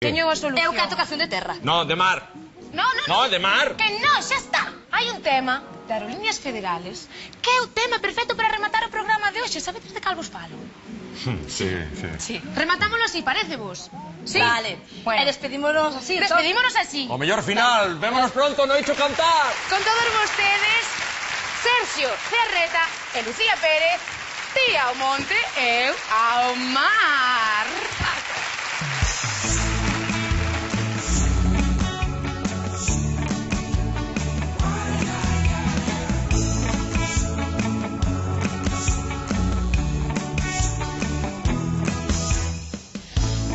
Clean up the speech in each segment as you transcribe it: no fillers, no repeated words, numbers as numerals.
Teño a solución. Eu cato canción de terra. No, de mar. No, De mar. Que no, xa está. Hai un tema de aerolíneas federales que é o tema perfecto para rematar o programa de hoxe. Sabedes de cal vos falo? Sí. Sí. Rematámoslo así, parece vos? Sí. Vale. Bueno. E despedímonos así. Despedímonos así. O mellor final. Vémonos pronto, no hecho cantar. Con todos vostedes, Sergio Cerreta e Lucía Pérez, ti ao monte, eu ao mar.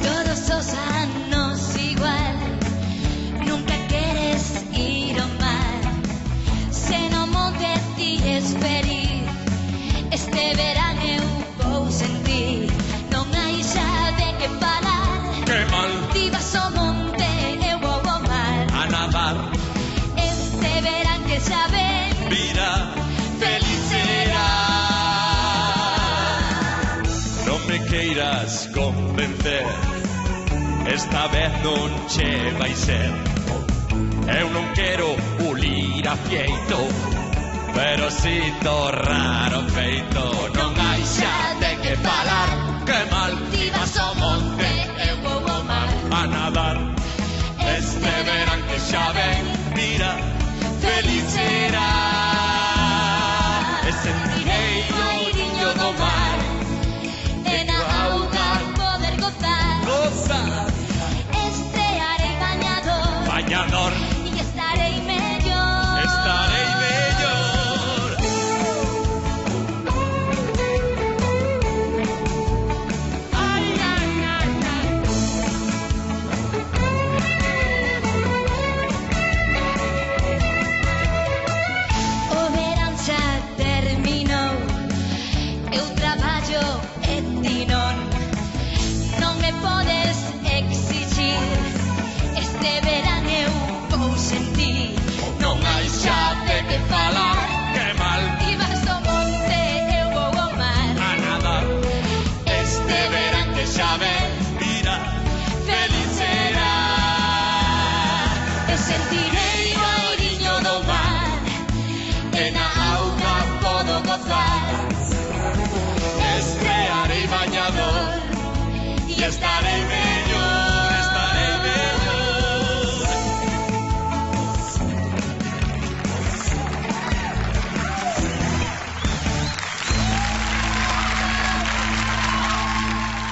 Todos os anos igual, nunca queres ir ao mar. Se no monte ti es feliz, este verán eu vou sentir. Non hai xa de que falar, Que mal ti vas ao monte, eu vou ao mar. a nadar. Este verán que xa ven, Mira, feliz será. Non me queiras convencer, esta vez non che vai ser. Eu non quero pulir a fieito, pero si torrar o feito. Non hai xa de que falar, que mal ti vas ao monte, eu vou ao mar. a nadar. Este verán que xa ven, mira, feliz será. E sentirei o airiño do mar, E na auga poder gozar, gozar, estrearei bañador bañador, e estarei mellor. estarei mellor. Ai, ai, ai, ai. O verán xa terminou, eu traballo e ti non. Non me podes exigir, este verán eu vou sentir. Non hai xa de que falar, que mal Ti vas ao monte, eu vou ao mar. a nadar. Este verán que xa ven, mira, feliz será. E sentirei o airiño do mar, E na auga podo gozar, estrearei bañador e estarei